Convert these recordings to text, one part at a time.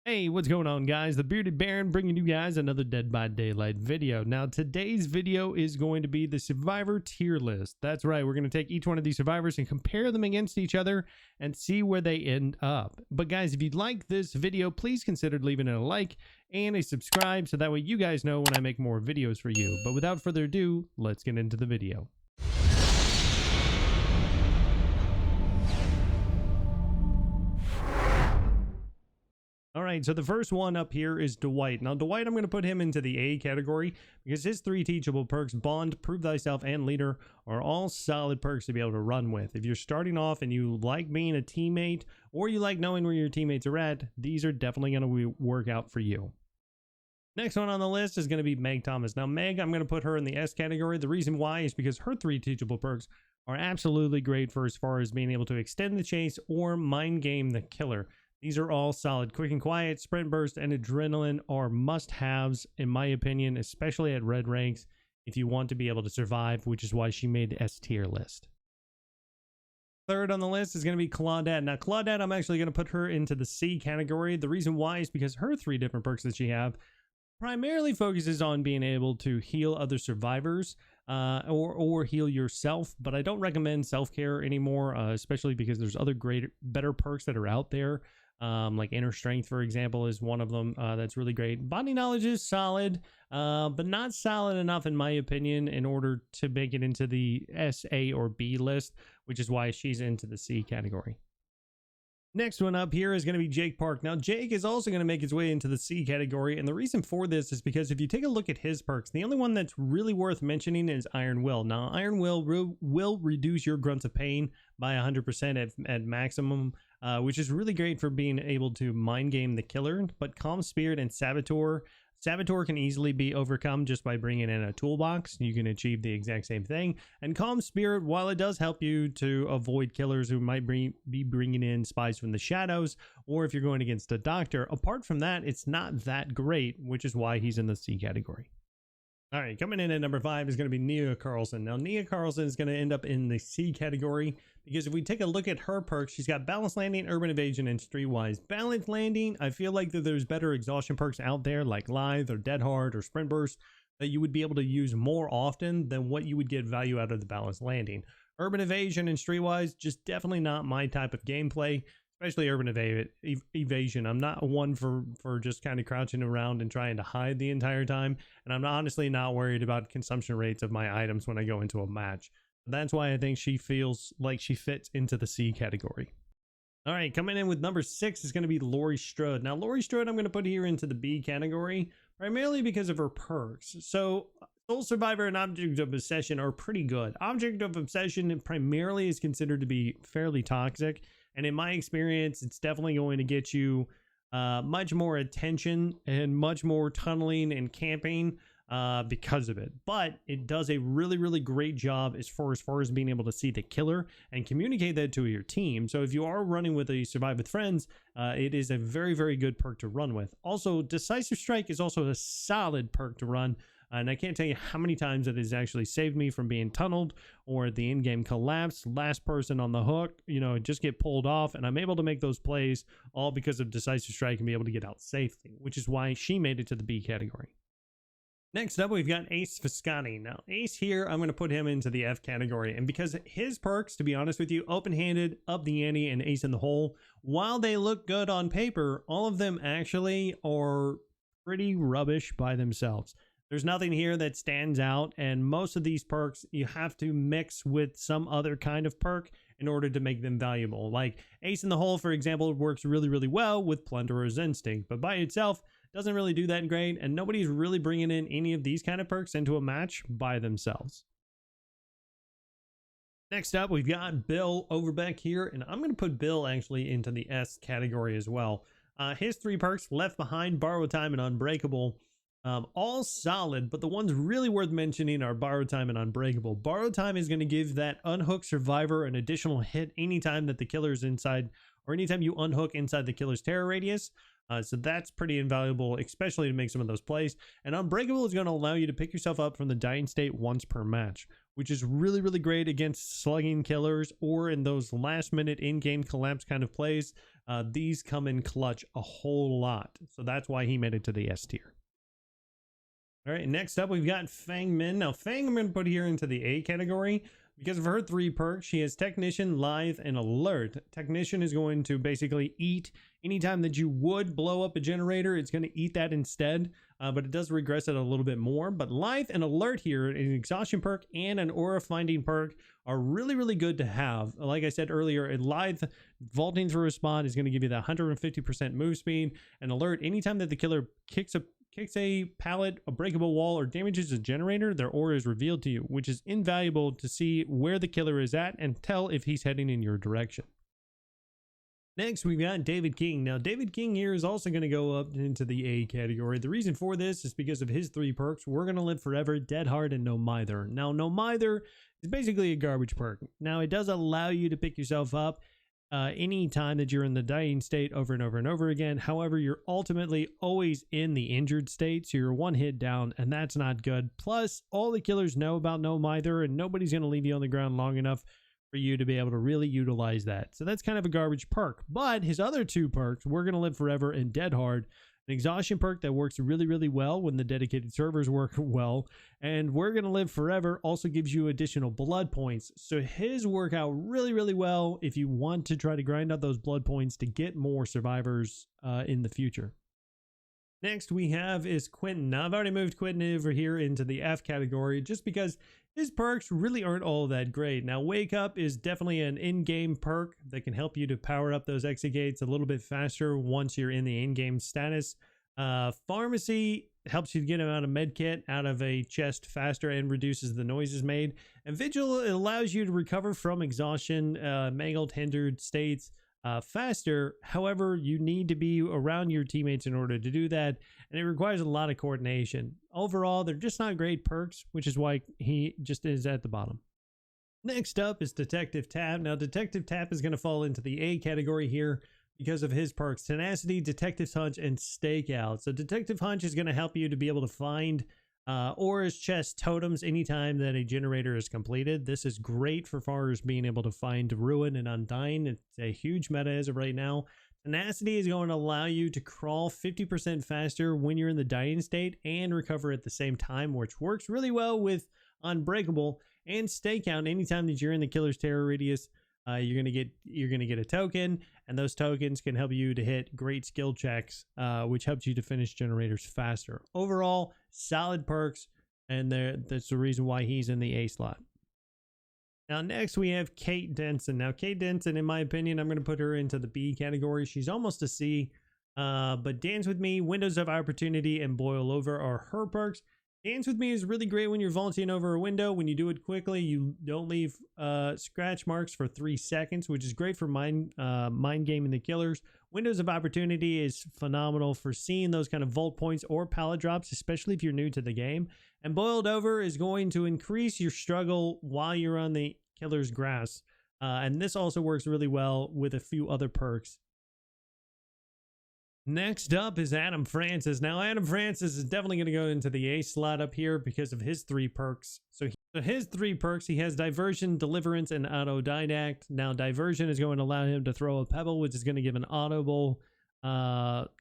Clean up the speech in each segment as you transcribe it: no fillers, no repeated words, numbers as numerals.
Hey, what's going on, guys? The Bearded Baron bringing you guys another Dead by Daylight video. Now, today's video is going to be the survivor tier list. That's right, we're going to take each one of these survivors and compare them against each other and see where they end up. But guys, if you'd like this video, please consider leaving it a like and a subscribe so that way you guys know when I make more videos for you. But without further ado, let's get into the video. All right, so the first one up here is Dwight. Now, Dwight, I'm going to put him into the A category because his three teachable perks, Bond, Prove Thyself, and Leader, are all solid perks to be able to run with. If you're starting off and you like being a teammate or you like knowing where your teammates are at, these are definitely going to work out for you. Next one on the list is going to be Meg Thomas. Now, Meg, I'm going to put her in the S category. The reason why is because her three teachable perks are absolutely great for as far as being able to extend the chase or mind game the killer. These are all solid. Quick and Quiet, Sprint Burst, and Adrenaline are must-haves, in my opinion, especially at red ranks, if you want to be able to survive, which is why she made the S tier list. Third on the list is going to be Claudette. Now, Claudette, I'm actually going to put her into the C category. The reason why is because her three different perks that she have primarily focuses on being able to heal other survivors or heal yourself, but I don't recommend self-care anymore, especially because there's other better perks that are out there. Like Inner Strength, for example, is one of them that's really great. Body Knowledge is solid, but not solid enough, in my opinion, in order to make it into the S, A, or B list, which is why she's into the C category. Next one up here is going to be Jake Park. Now, Jake is also going to make his way into the C category, and the reason for this is because if you take a look at his perks, the only one that's really worth mentioning is Iron Will. Now, Iron Will will reduce your grunts of pain by 100% at maximum, which is really great for being able to mind game the killer. But Calm Spirit and Saboteur can easily be overcome just by bringing in a toolbox. You can achieve the exact same thing. And Calm Spirit, while it does help you to avoid killers who might be bringing in spies from the shadows, or if you're going against a doctor, apart from that, it's not that great, which is why he's in the C category. All right, coming in at number 5 is going to be Nia Carlson. Now, Nia Carlson is going to end up in the C category because if we take a look at her perks, she's got Balance Landing, Urban Evasion, and Streetwise. Balance Landing, I feel like that there's better exhaustion perks out there like Lithe or Dead Hard or Sprint Burst that you would be able to use more often than what you would get value out of the Balance Landing. Urban Evasion and Streetwise, just definitely not my type of gameplay. Especially Urban Evasion. I'm not one for just kind of crouching around and trying to hide the entire time. And I'm honestly not worried about consumption rates of my items when I go into a match. That's why I think she feels like she fits into the C category. All right, coming in with number 6 is going to be Laurie Strode. Now, Laurie Strode, I'm going to put here into the B category, primarily because of her perks. So, Soul Survivor and Object of Obsession are pretty good. Object of Obsession primarily is considered to be fairly toxic. And in my experience, it's definitely going to get you much more attention and much more tunneling and camping because of it. But it does a really, really great job as far as being able to see the killer and communicate that to your team. So if you are running with a Survive with Friends, it is a very, very good perk to run with. Also, Decisive Strike is also a solid perk to run. And I can't tell you how many times it has actually saved me from being tunneled or the in-game collapse, last person on the hook, just get pulled off. And I'm able to make those plays all because of Decisive Strike and be able to get out safely, which is why she made it to the B category. Next up, we've got Ace Visconti. Now, Ace here, I'm going to put him into the F category. And because his perks, to be honest with you, Open-Handed, Up the Ante, and Ace in the Hole, while they look good on paper, all of them actually are pretty rubbish by themselves. There's nothing here that stands out, and most of these perks you have to mix with some other kind of perk in order to make them valuable. Like Ace in the Hole, for example, works really, really well with Plunderer's Instinct, but by itself doesn't really do that great, and nobody's really bringing in any of these kind of perks into a match by themselves. Next up, we've got Bill Overbeck here, and I'm going to put Bill actually into the S category as well. His three perks, Left Behind, Borrow Time, and Unbreakable, all solid, but the ones really worth mentioning are Borrow Time and Unbreakable. Borrow Time is going to give that unhooked survivor an additional hit anytime that the killer's inside, or anytime you unhook inside the killer's terror radius. So that's pretty invaluable, especially to make some of those plays. And Unbreakable is going to allow you to pick yourself up from the dying state once per match, which is really, really great against slugging killers or in those last minute in-game collapse kind of plays these come in clutch a whole lot. So that's why he made it to the S tier. All right, next up we've got Fangmen. Now Fang I'm going to put here into the A category because of her 3 perks. She has Technician, Lithe, and Alert. Technician is going to basically eat anytime that you would blow up a generator. It's going to eat that instead, but it does regress it a little bit more. But Lithe and Alert here, an exhaustion perk and an aura finding perk, are really good to have. Like I said earlier, a Lithe vaulting through a spot is going to give you the 150% move speed, and Alert, anytime that the killer kicks a pallet, a breakable wall, or damages a generator, their aura is revealed to you, which is invaluable to see where the killer is at and tell if he's heading in your direction. Next, we've got David King. Now, David King here is also going to go up into the A category. The reason for this is because of his 3 perks. We're going to live forever, Dead Hard, and No Mither. Now, No Mither is basically a garbage perk. Now, it does allow you to pick yourself up any time that you're in the dying state over and over again. However, you're ultimately always in the injured state, so you're 1 hit down, and that's not good. Plus, all the killers know about No Mither, and nobody's going to leave you on the ground long enough for you to be able to really utilize that. So that's kind of a garbage perk. But his other 2 perks, We're Gonna Live Forever and Dead Hard, an exhaustion perk that works really well when the dedicated servers work well, and We're Gonna Live Forever also gives you additional blood points, so his work out really well if you want to try to grind out those blood points to get more survivors in the future. Next we have is Quintin. Now I've already moved Quintin over here into the F category just because his perks really aren't all that great. Now Wake Up is definitely an in-game perk that can help you to power up those exit gates a little bit faster once you're in the in-game status. Pharmacy helps you get him out of medkit out of a chest faster and reduces the noises made. And Vigil allows you to recover from exhaustion, mangled, hindered states faster. However, you need to be around your teammates in order to do that, and it requires a lot of coordination. Overall, they're just not great perks, which is why he just is at the bottom. Next up is Detective Tap. Now, Detective Tap is going to fall into the A category here because of his perks: Tenacity, Detective Hunch, and Stakeout. So Detective Hunch is going to help you to be able to find auras, chest, totems anytime that a generator is completed. This is great for farmers being able to find Ruin and Undying. It's a huge meta as of right now. Tenacity is going to allow you to crawl 50% faster when you're in the dying state and recover at the same time, which works really well with Unbreakable. And Stakeout, anytime that you're in the killer's terror radius, you're gonna get a token, and those tokens can help you to hit great skill checks, which helps you to finish generators faster. Overall, solid perks, and that's the reason why he's in the A slot. Now next we have Kate Denson. Now Kate Denson, in my opinion, I'm going to put her into the B category. She's almost a C, but Dance With Me, Windows of Opportunity, and Boil Over are her perks. Dance With Me is really great when you're vaulting over a window. When you do it quickly, you don't leave scratch marks for 3 seconds, which is great for mind gaming the killers. Windows of Opportunity is phenomenal for seeing those kind of vault points or pallet drops, especially if you're new to the game. And Boiled Over is going to increase your struggle while you're on the killer's grass. And this also works really well with a few other perks. Next up is Adam Francis. Now, Adam Francis is definitely going to go into the A slot up here because of his 3 perks. So his 3 perks, he has Diversion, Deliverance, and Autodidact. Now, Diversion is going to allow him to throw a pebble, which is going to give an audible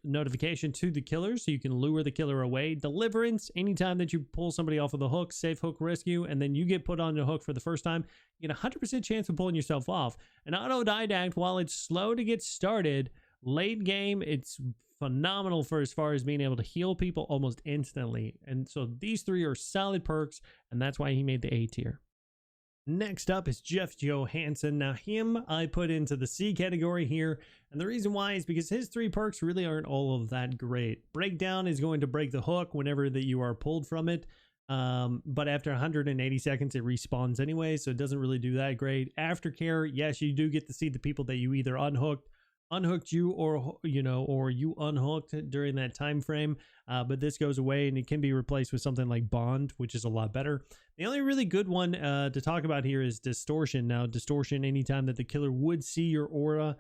notification to the killer, so you can lure the killer away. Deliverance, anytime that you pull somebody off of the hook, safe hook rescue, and then you get put on the hook for the first time, you get a 100% chance of pulling yourself off. An Autodidact, while it's slow to get started, late game, it's phenomenal for as far as being able to heal people almost instantly. And so these 3 are solid perks, and that's why he made the A tier. Next up is Jeff Johansen. Now him I put into the C category here, and the reason why is because his 3 perks really aren't all of that great. Breakdown is going to break the hook whenever that you are pulled from it, but after 180 seconds it respawns anyway, so it doesn't really do that great. Aftercare, yes, you do get to see the people that you either unhooked you, or you unhooked during that time frame, but this goes away and it can be replaced with something like Bond, which is a lot better. The only really good one to talk about here is Distortion. Now Distortion, anytime that the killer would see your aura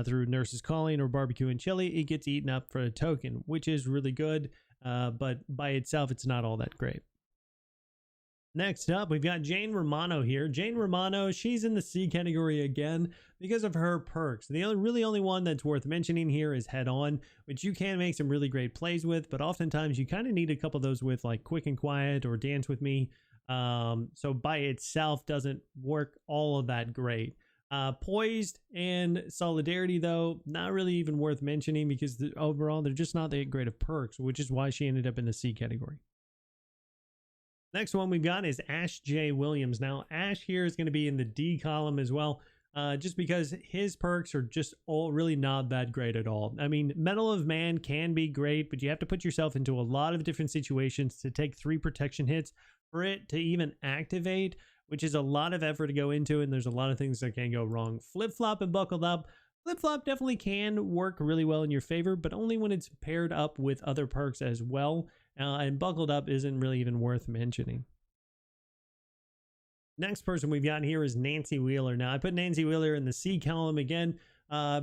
through Nurse's Calling or Barbecue and Chili, it gets eaten up for a token, which is really good, but by itself it's not all that great. Next up, we've got Jane Romano here. Jane Romano, she's in the C category again because of her perks. The only one that's worth mentioning here is Head On, which you can make some really great plays with, but oftentimes you kind of need a couple of those with like Quick and Quiet or Dance With Me. So by itself doesn't work all of that great. Poised and Solidarity, though, not really even worth mentioning because overall they're just not that great of perks, which is why she ended up in the C category. Next one we've got is Ash J. Williams. Now, Ash here is going to be in the D column as well, just because his perks are just all really not that great at all. I mean, Medal of Man can be great, but you have to put yourself into a lot of different situations to take 3 protection hits for it to even activate, which is a lot of effort to go into, and there's a lot of things that can go wrong. Flip-flop and Buckled Up. Flip-flop definitely can work really well in your favor, but only when it's paired up with other perks as well. And Buckled Up isn't really even worth mentioning. Next person we've got here is Nancy Wheeler. Now, I put Nancy Wheeler in the C column again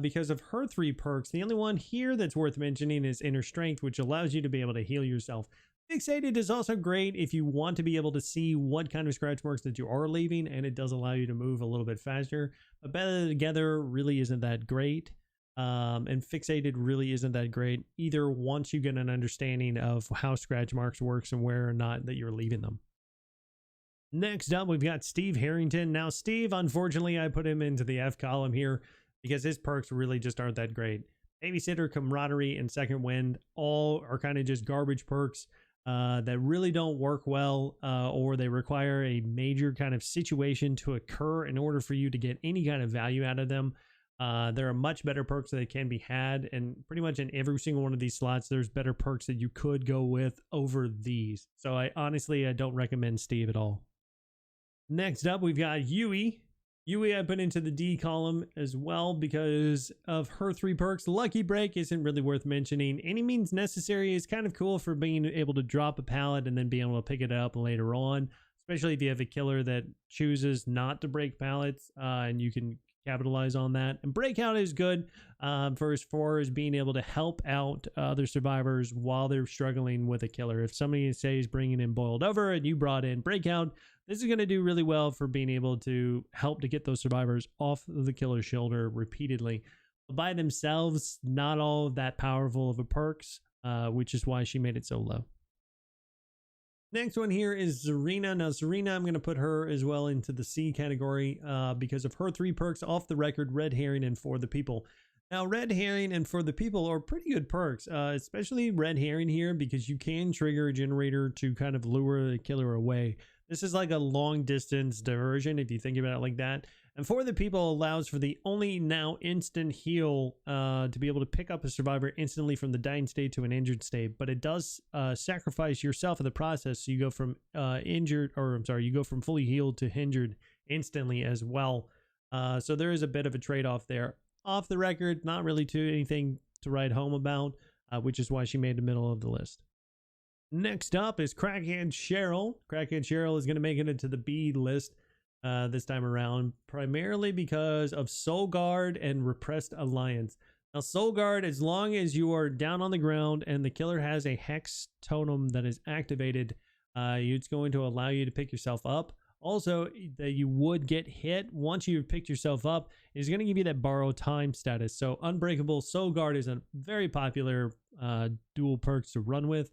because of her 3 perks. The only one here that's worth mentioning is Inner Strength, which allows you to be able to heal yourself. Fixated is also great if you want to be able to see what kind of scratch marks that you are leaving, and it does allow you to move a little bit faster. But Better Together really isn't that great. And Fixated really isn't that great either once you get an understanding of how scratch marks works and where or not that you're leaving them. Next up, we've got Steve Harrington. Now, Steve, unfortunately, I put him into the F column here because his perks really just aren't that great. Babysitter, Camaraderie, and Second Wind all are kind of just garbage perks that really don't work well, or they require a major kind of situation to occur in order for you to get any kind of value out of them. There are much better perks that can be had, and pretty much in every single one of these slots, there's better perks that you could go with over these. So I don't recommend Steve at all. Next up, we've got Yui. Yui I put into the D column as well because of her 3 perks. Lucky Break isn't really worth mentioning. Any Means Necessary is kind of cool for being able to drop a pallet and then being able to pick it up later on, especially if you have a killer that chooses not to break pallets, and you can capitalize on that. And Breakout is good for as far as being able to help out other survivors while they're struggling with a killer. If somebody says bringing in Boiled Over and you brought in Breakout, this is going to do really well for being able to help to get those survivors off of the killer's shoulder repeatedly. But by themselves, not all that powerful of a perks, which is why she made it so low. Next one here is Zarina. Now, Zarina, I'm going to put her as well into the C category because of her 3 perks: Off the Record, Red Herring, and For the People. Now, Red Herring and For the People are pretty good perks, especially Red Herring here because you can trigger a generator to kind of lure the killer away. This is like a long distance diversion if you think about it like that. And For the People allows for the only now instant heal to be able to pick up a survivor instantly from the dying state to an injured state, but it does sacrifice yourself in the process. So you go from you go from fully healed to injured instantly as well. So there is a bit of a trade-off there. Off the Record, not really anything to write home about, which is why she made the middle of the list. Next up is Crackhead Cheryl. Crackhead Cheryl is going to make it into the B list this time around, primarily because of Soul Guard and Repressed Alliance. Now, Soul Guard, as long as you are down on the ground and the killer has a Hex totem that is activated, it's going to allow you to pick yourself up. Also, that you would get hit once you've picked yourself up is going to give you that Borrow Time status. So Unbreakable Soul Guard is a very popular dual perks to run with.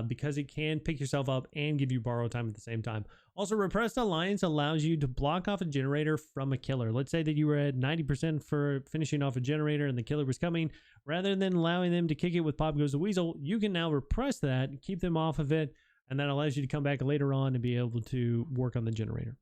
Because it can pick yourself up and give you Borrow Time at the same time. Also, Repressed Alliance allows you to block off a generator from a killer. Let's say that you were at 90% for finishing off a generator and the killer was coming. Rather than allowing them to kick it with Pop Goes the Weasel, you can now repress that, keep them off of it, and that allows you to come back later on and be able to work on the generator.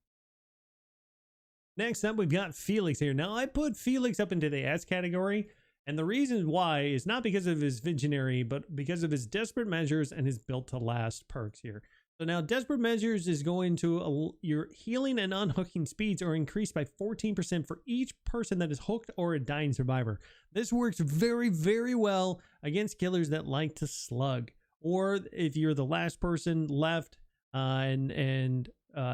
Next up, we've got Felix here. Now, I put Felix up into the S category. And the reason why is not because of his visionary, but because of his Desperate Measures and his Built to Last perks here. So now Desperate Measures is going to, your healing and unhooking speeds are increased by 14% for each person that is hooked or a dying survivor. This works very, very well against killers that like to slug. Or if you're the last person left and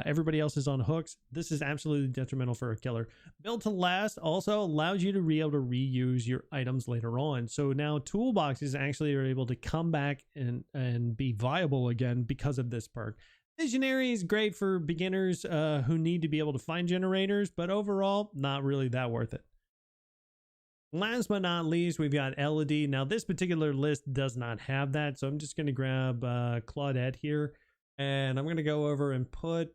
everybody else is on hooks, this is absolutely detrimental for a killer. Built to Last also allows you to be able to reuse your items later on. So now toolboxes actually are able to come back and be viable again because of this perk. Visionary is great for beginners who need to be able to find generators, but overall, not really that worth it. Last but not least, we've got Elodie. Now, this particular list does not have that, so I'm just going to grab Claudette here, and I'm going to go over and put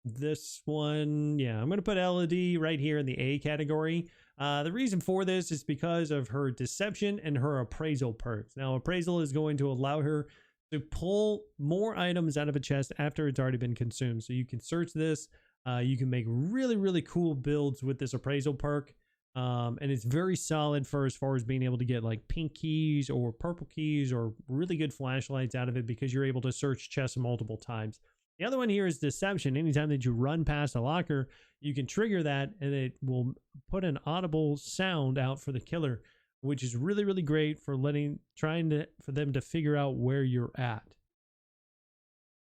this one. Yeah, I'm going to put Elodie right here in the A category. The reason for this is because of her deception and her appraisal perks. Now, appraisal is going to allow her to pull more items out of a chest after it's already been consumed. So you can search this. You can make really, really cool builds with this appraisal perk. And it's very solid for as far as being able to get like pink keys or purple keys or really good flashlights out of it, because you're able to search chests multiple times. The other one here is deception. Anytime that you run past a locker, you can trigger that and it will put an audible sound out for the killer, which is really, really great for for them to figure out where you're at.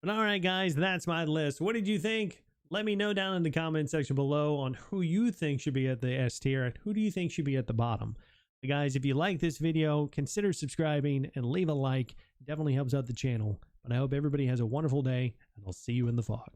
But all right, guys, that's my list. What did you think? Let me know down in the comment section below on who you think should be at the S tier and who do you think should be at the bottom. But guys, if you like this video, consider subscribing and leave a like. It definitely helps out the channel. But I hope everybody has a wonderful day, and I'll see you in the fog.